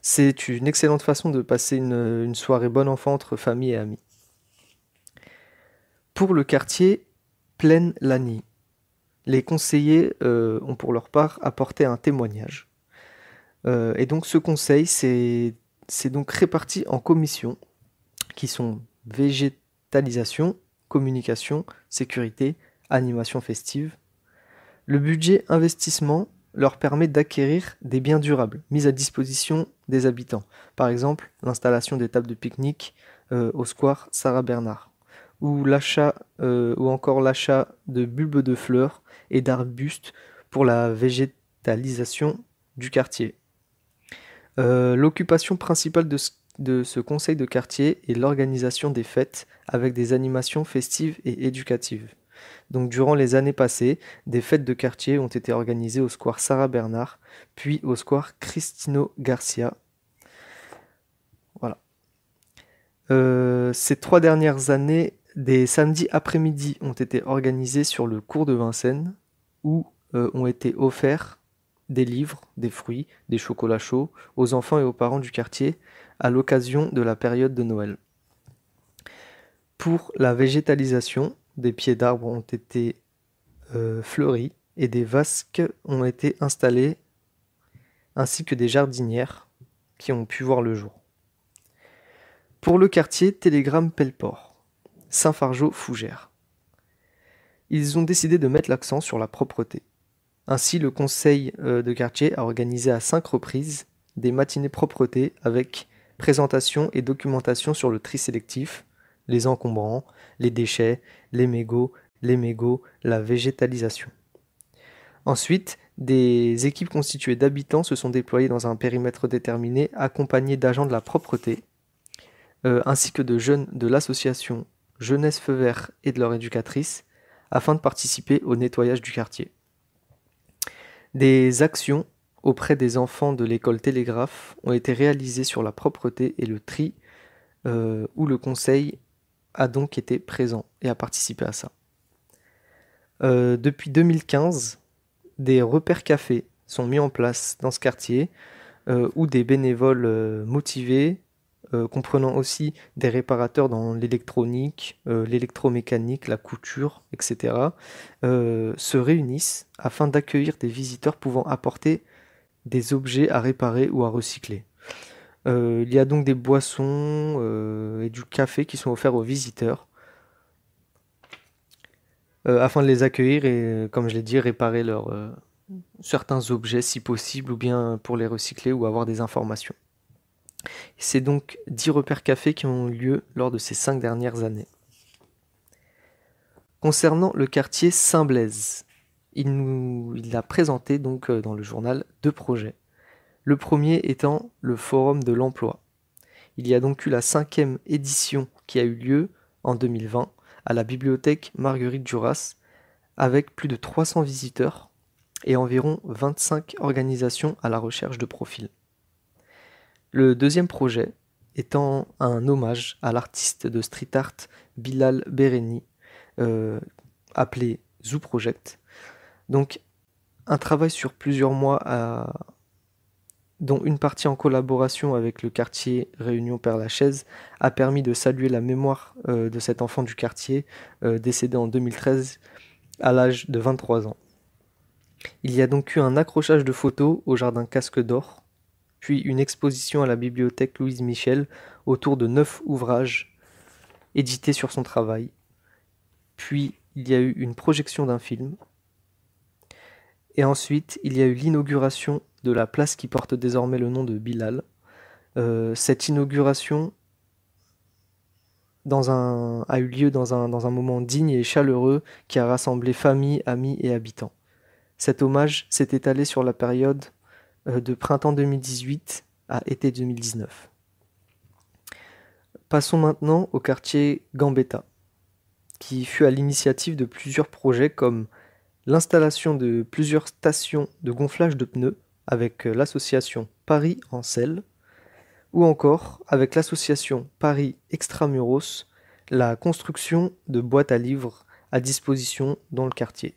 C'est une excellente façon de passer une soirée bon enfant entre famille et amis. Pour le quartier Plaine-Lagny, les conseillers ont pour leur part apporté un témoignage. Et donc ce conseil, c'est donc réparti en commissions qui sont végétalisation, communication, sécurité, animation festive. Le budget investissement leur permet d'acquérir des biens durables mis à disposition des habitants. Par exemple, l'installation des tables de pique-nique au square Sarah Bernard, ou encore l'achat de bulbes de fleurs et d'arbustes pour la végétalisation du quartier. L'occupation principale de ce conseil de quartier est l'organisation des fêtes avec des animations festives et éducatives. Donc durant les années passées, des fêtes de quartier ont été organisées au square Sarah Bernard, puis au square Cristino Garcia. Voilà. Ces 3 dernières années, des samedis après-midi ont été organisés sur le cours de Vincennes, où ont été offerts des livres, des fruits, des chocolats chauds aux enfants et aux parents du quartier à l'occasion de la période de Noël. Pour la végétalisation, des pieds d'arbres ont été fleuris et des vasques ont été installées ainsi que des jardinières qui ont pu voir le jour. Pour le quartier Télégramme Pelleport, Saint-Fargeau-Fougères, ils ont décidé de mettre l'accent sur la propreté. Ainsi, le conseil de quartier a organisé à 5 reprises des matinées propreté avec présentation et documentation sur le tri sélectif, les encombrants, les déchets, les mégots, la végétalisation. Ensuite, des équipes constituées d'habitants se sont déployées dans un périmètre déterminé, accompagnés d'agents de la propreté, ainsi que de jeunes de l'association Jeunesse Feu Vert et de leur éducatrice, afin de participer au nettoyage du quartier. Des actions auprès des enfants de l'école Télégraphe ont été réalisées sur la propreté et le tri, où le conseil a donc été présent et a participé à ça. Depuis 2015, des repères cafés sont mis en place dans ce quartier, où des bénévoles motivés, comprenant aussi des réparateurs dans l'électronique, l'électromécanique, la couture, etc., se réunissent afin d'accueillir des visiteurs pouvant apporter des objets à réparer ou à recycler. Il y a donc des boissons et du café qui sont offerts aux visiteurs afin de les accueillir et, comme je l'ai dit, réparer certains objets si possible ou bien pour les recycler ou avoir des informations. C'est donc 10 repères café qui ont eu lieu lors de ces 5 dernières années. Concernant le quartier Saint-Blaise, il a présenté donc dans le journal 2 projets. Le premier étant le Forum de l'Emploi. Il y a donc eu la 5e édition qui a eu lieu en 2020 à la bibliothèque Marguerite Duras avec plus de 300 visiteurs et environ 25 organisations à la recherche de profils. Le deuxième projet étant un hommage à l'artiste de street art Bilal Bereni, appelé Zoo Project. Donc un travail sur plusieurs mois dont une partie en collaboration avec le quartier Réunion Père-Lachaise, a permis de saluer la mémoire de cet enfant du quartier, décédé en 2013 à l'âge de 23 ans. Il y a donc eu un accrochage de photos au jardin Casque d'Or, puis une exposition à la bibliothèque Louise Michel autour de 9 ouvrages édités sur son travail. Puis il y a eu une projection d'un film. Et ensuite, il y a eu l'inauguration de la place qui porte désormais le nom de Bilal. Cette inauguration a eu lieu dans un moment digne et chaleureux qui a rassemblé famille, amis et habitants. Cet hommage s'est étalé sur la période de printemps 2018 à été 2019. Passons maintenant au quartier Gambetta, qui fut à l'initiative de plusieurs projets comme l'installation de plusieurs stations de gonflage de pneus avec l'association Paris en selle, ou encore avec l'association Paris Extramuros, la construction de boîtes à livres à disposition dans le quartier.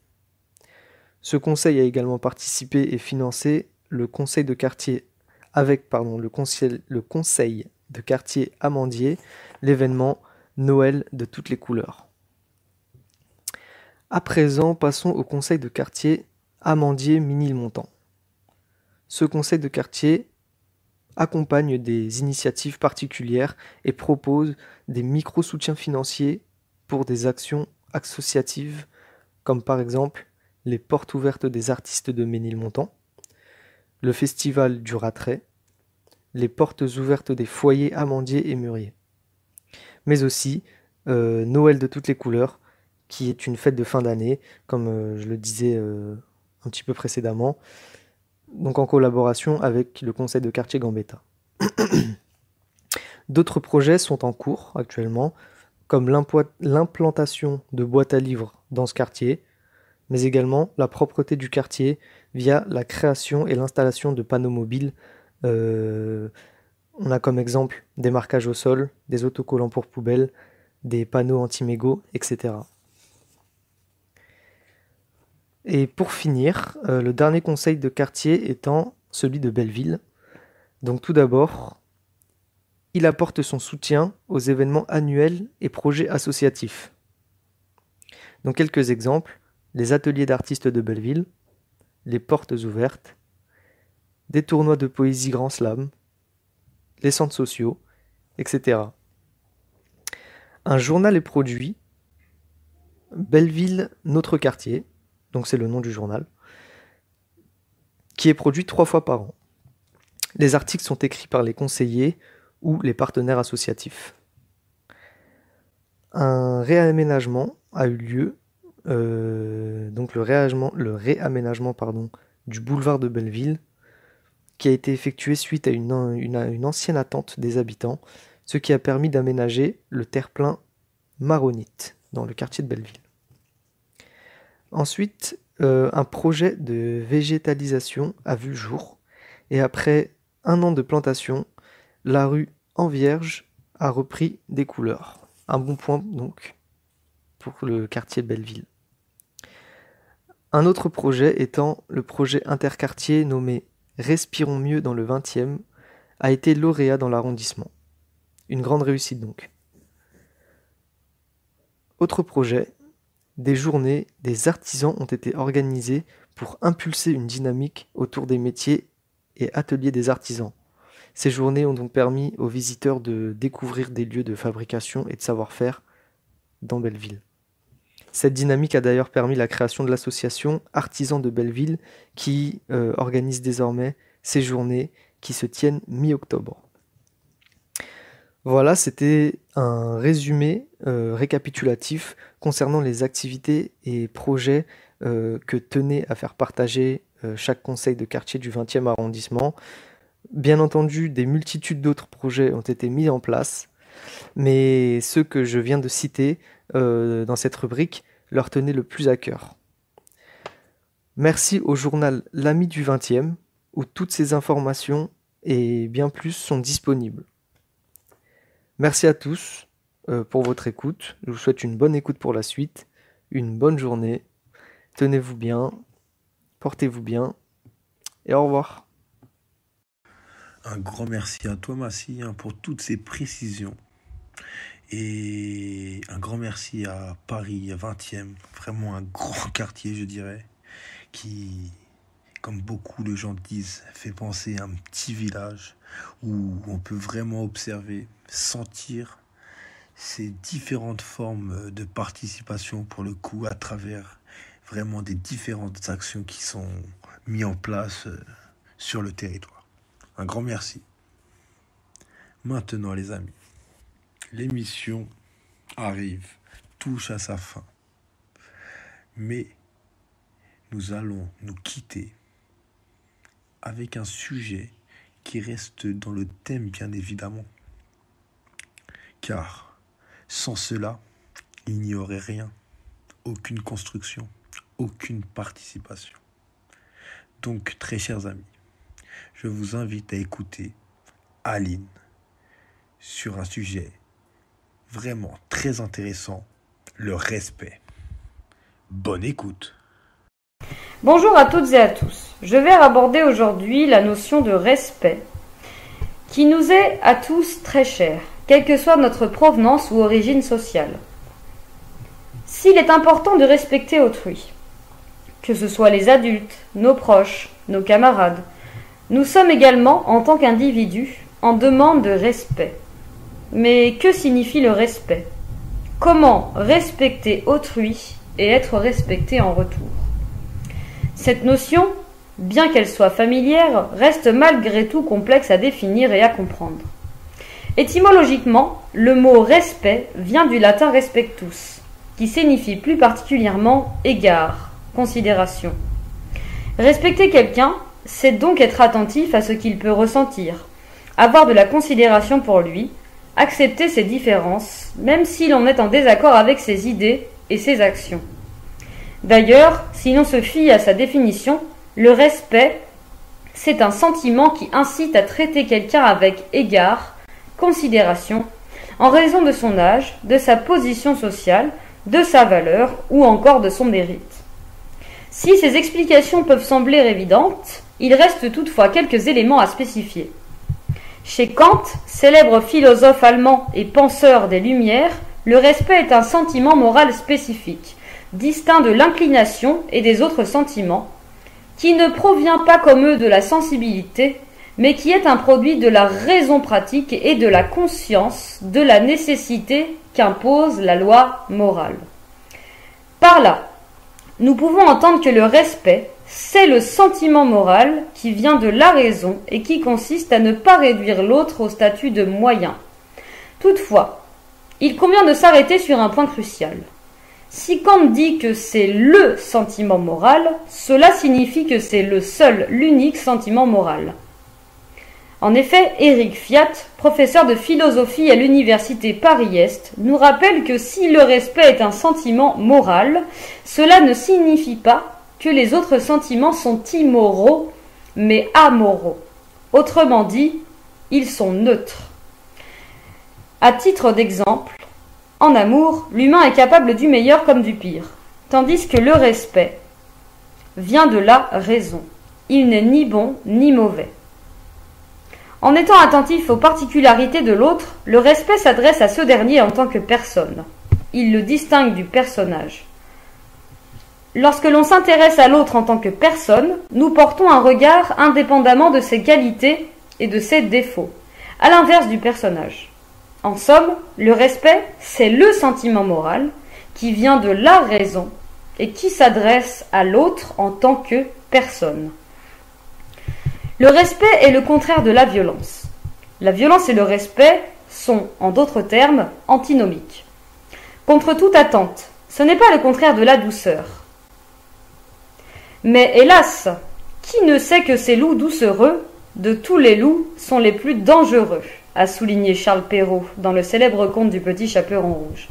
Ce conseil a également participé et financé le conseil de quartier le conseil de quartier Amandier, l'événement Noël de toutes les couleurs. À présent, passons au conseil de quartier Amandier-Ménilmontant. Ce conseil de quartier accompagne des initiatives particulières et propose des micro-soutiens financiers pour des actions associatives, comme par exemple les portes ouvertes des artistes de Ménilmontant, le festival du Rattray, les portes ouvertes des foyers amandiers et mûriers, mais aussi Noël de toutes les couleurs, qui est une fête de fin d'année, comme je le disais un petit peu précédemment, donc en collaboration avec le conseil de quartier Gambetta. D'autres projets sont en cours actuellement, comme l'implantation de boîtes à livres dans ce quartier, mais également la propreté du quartier via la création et l'installation de panneaux mobiles. On a comme exemple des marquages au sol, des autocollants pour poubelles, des panneaux anti-mégots, etc. Et pour finir, le dernier conseil de quartier étant celui de Belleville. Donc tout d'abord, il apporte son soutien aux événements annuels et projets associatifs. Donc quelques exemples, les ateliers d'artistes de Belleville, les portes ouvertes, des tournois de poésie Grand Slam, les centres sociaux, etc. Un journal est produit, Belleville Notre Quartier, donc c'est le nom du journal, qui est produit 3 fois par an. Les articles sont écrits par les conseillers ou les partenaires associatifs. Un réaménagement a eu lieu, donc le réaménagement du boulevard de Belleville, qui a été effectué suite à une ancienne attente des habitants, ce qui a permis d'aménager le terre-plein Maronite dans le quartier de Belleville. Ensuite, un projet de végétalisation a vu le jour, et après 1 an de plantation, la rue en vierge a repris des couleurs. Un bon point donc pour le quartier Belleville. Un autre projet étant le projet interquartier nommé Respirons mieux dans le 20e a été lauréat dans l'arrondissement. Une grande réussite donc. Autre projet, des journées des artisans ont été organisées pour impulser une dynamique autour des métiers et ateliers des artisans. Ces journées ont donc permis aux visiteurs de découvrir des lieux de fabrication et de savoir-faire dans Belleville. Cette dynamique a d'ailleurs permis la création de l'association Artisans de Belleville qui organise désormais ces journées qui se tiennent mi-octobre. Voilà, c'était un résumé récapitulatif concernant les activités et projets que tenait à faire partager chaque conseil de quartier du 20e arrondissement. Bien entendu, des multitudes d'autres projets ont été mis en place, mais ceux que je viens de citer dans cette rubrique leur tenaient le plus à cœur. Merci au journal L'Ami du 20e, où toutes ces informations et bien plus sont disponibles. Merci à tous pour votre écoute. Je vous souhaite une bonne écoute pour la suite, une bonne journée. Tenez-vous bien, portez-vous bien et au revoir. Un grand merci à toi, Massy, pour toutes ces précisions. Et un grand merci à Paris 20e, vraiment un grand quartier, je dirais, qui, comme beaucoup de gens disent, fait penser à un petit village où on peut vraiment observer, sentir ces différentes formes de participation pour le coup à travers vraiment des différentes actions qui sont mises en place sur le territoire. Un grand merci. Maintenant les amis, l'émission arrive, touche à sa fin. Mais nous allons nous quitter avec un sujet qui reste dans le thème bien évidemment. Car sans cela, il n'y aurait rien, aucune construction, aucune participation. Donc très chers amis, je vous invite à écouter Aline sur un sujet vraiment très intéressant, le respect. Bonne écoute. Bonjour à toutes et à tous. Je vais aborder aujourd'hui la notion de respect qui nous est à tous très chère, quelle que soit notre provenance ou origine sociale. S'il est important de respecter autrui, que ce soit les adultes, nos proches, nos camarades, nous sommes également, en tant qu'individus, en demande de respect. Mais que signifie le respect? Comment respecter autrui et être respecté en retour? Cette notion, bien qu'elle soit familière, reste malgré tout complexe à définir et à comprendre. Étymologiquement, le mot respect vient du latin respectus, qui signifie plus particulièrement égard, considération. Respecter quelqu'un, c'est donc être attentif à ce qu'il peut ressentir, avoir de la considération pour lui, accepter ses différences, même si l'on est en désaccord avec ses idées et ses actions. D'ailleurs, si l'on se fie à sa définition, le respect, c'est un sentiment qui incite à traiter quelqu'un avec égard, considération, en raison de son âge, de sa position sociale, de sa valeur ou encore de son mérite. Si ces explications peuvent sembler évidentes, il reste toutefois quelques éléments à spécifier. Chez Kant, célèbre philosophe allemand et penseur des Lumières, le respect est un sentiment moral spécifique, distinct de l'inclination et des autres sentiments, qui ne provient pas comme eux de la sensibilité, mais qui est un produit de la raison pratique et de la conscience de la nécessité qu'impose la loi morale. Par là, nous pouvons entendre que le respect, c'est le sentiment moral qui vient de la raison et qui consiste à ne pas réduire l'autre au statut de moyen. Toutefois, il convient de s'arrêter sur un point crucial. Si Kant dit que c'est le sentiment moral, cela signifie que c'est le seul, l'unique sentiment moral. En effet, Éric Fiat, professeur de philosophie à l'université Paris-Est, nous rappelle que si le respect est un sentiment moral, cela ne signifie pas que les autres sentiments sont immoraux, mais amoraux. Autrement dit, ils sont neutres. À titre d'exemple, en amour, l'humain est capable du meilleur comme du pire, tandis que le respect vient de la raison. Il n'est ni bon ni mauvais. En étant attentif aux particularités de l'autre, le respect s'adresse à ce dernier en tant que personne. Il le distingue du personnage. Lorsque l'on s'intéresse à l'autre en tant que personne, nous portons un regard indépendamment de ses qualités et de ses défauts, à l'inverse du personnage. En somme, le respect, c'est le sentiment moral qui vient de la raison et qui s'adresse à l'autre en tant que personne. Le respect est le contraire de la violence. La violence et le respect sont, en d'autres termes, antinomiques. Contre toute attente, ce n'est pas le contraire de la douceur. Mais hélas, qui ne sait que ces loups doucereux, de tous les loups, sont les plus dangereux, a souligné Charles Perrault dans le célèbre conte du Petit Chaperon Rouge.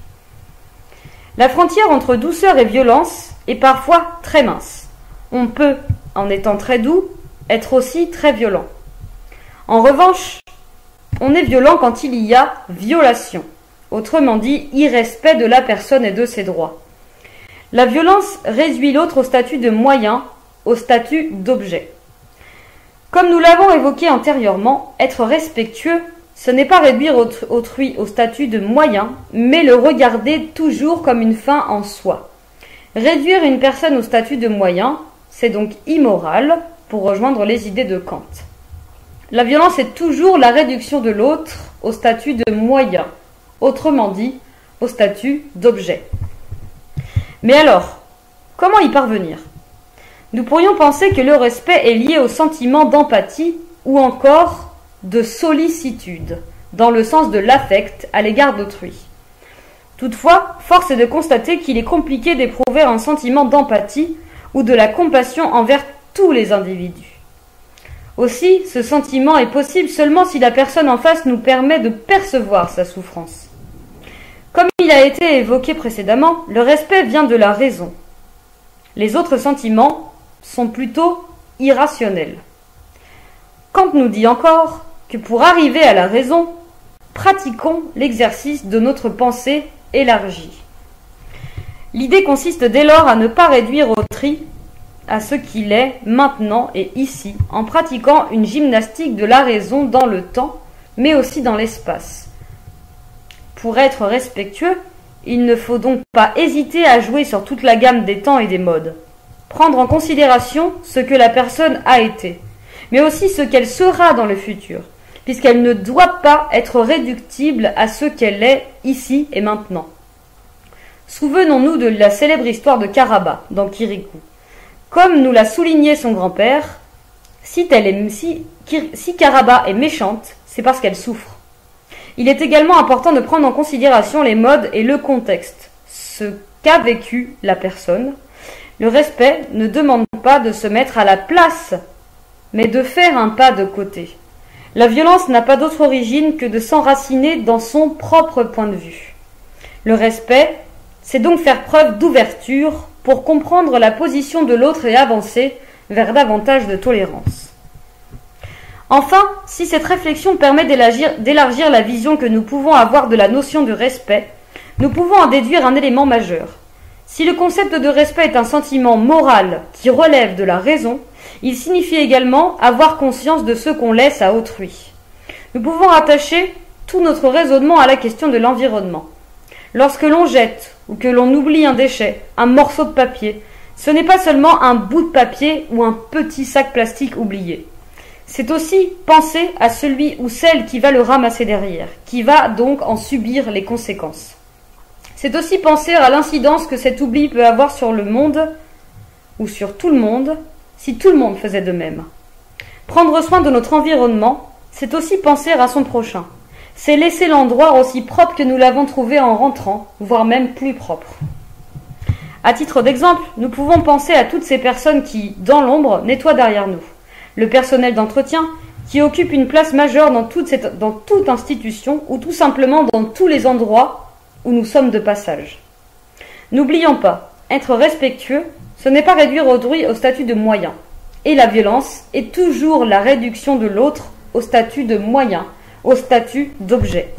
La frontière entre douceur et violence est parfois très mince. On peut, en étant très doux, être aussi très violent. En revanche, on est violent quand il y a violation, autrement dit irrespect de la personne et de ses droits. La violence réduit l'autre au statut de moyen, au statut d'objet. Comme nous l'avons évoqué antérieurement, être respectueux, ce n'est pas réduire autrui au statut de moyen, mais le regarder toujours comme une fin en soi. Réduire une personne au statut de moyen, c'est donc immoral, pour rejoindre les idées de Kant. La violence est toujours la réduction de l'autre au statut de moyen, autrement dit, au statut d'objet. Mais alors, comment y parvenir ? Nous pourrions penser que le respect est lié au sentiment d'empathie ou encore de sollicitude, dans le sens de l'affect à l'égard d'autrui. Toutefois, force est de constater qu'il est compliqué d'éprouver un sentiment d'empathie ou de la compassion envers tous les individus. Aussi, ce sentiment est possible seulement si la personne en face nous permet de percevoir sa souffrance. Comme il a été évoqué précédemment, le respect vient de la raison. Les autres sentiments sont plutôt irrationnels. Kant nous dit encore que pour arriver à la raison, pratiquons l'exercice de notre pensée élargie. L'idée consiste dès lors à ne pas réduire autrui à ce qu'il est maintenant et ici, en pratiquant une gymnastique de la raison dans le temps, mais aussi dans l'espace. Pour être respectueux, il ne faut donc pas hésiter à jouer sur toute la gamme des temps et des modes. Prendre en considération ce que la personne a été, mais aussi ce qu'elle sera dans le futur, puisqu'elle ne doit pas être réductible à ce qu'elle est ici et maintenant. Souvenons-nous de la célèbre histoire de Karaba dans Kirikou. Comme nous l'a souligné son grand-père, si Karaba est méchante, c'est parce qu'elle souffre. Il est également important de prendre en considération les modes et le contexte, ce qu'a vécu la personne. Le respect ne demande pas de se mettre à la place, mais de faire un pas de côté. La violence n'a pas d'autre origine que de s'enraciner dans son propre point de vue. Le respect, c'est donc faire preuve d'ouverture pour comprendre la position de l'autre et avancer vers davantage de tolérance. Enfin, si cette réflexion permet d'élargir la vision que nous pouvons avoir de la notion de respect, nous pouvons en déduire un élément majeur. Si le concept de respect est un sentiment moral qui relève de la raison, il signifie également avoir conscience de ce qu'on laisse à autrui. Nous pouvons rattacher tout notre raisonnement à la question de l'environnement. Lorsque l'on jette ou que l'on oublie un déchet, un morceau de papier, ce n'est pas seulement un bout de papier ou un petit sac plastique oublié. C'est aussi penser à celui ou celle qui va le ramasser derrière, qui va donc en subir les conséquences. C'est aussi penser à l'incidence que cet oubli peut avoir sur le monde, ou sur tout le monde, si tout le monde faisait de même. Prendre soin de notre environnement, c'est aussi penser à son prochain. C'est laisser l'endroit aussi propre que nous l'avons trouvé en rentrant, voire même plus propre. À titre d'exemple, nous pouvons penser à toutes ces personnes qui, dans l'ombre, nettoient derrière nous. Le personnel d'entretien, qui occupe une place majeure dans toute institution, ou tout simplement dans tous les endroits où nous sommes de passage. N'oublions pas, être respectueux, ce n'est pas réduire autrui au statut de moyen. Et la violence est toujours la réduction de l'autre au statut de moyen, au statut d'objet.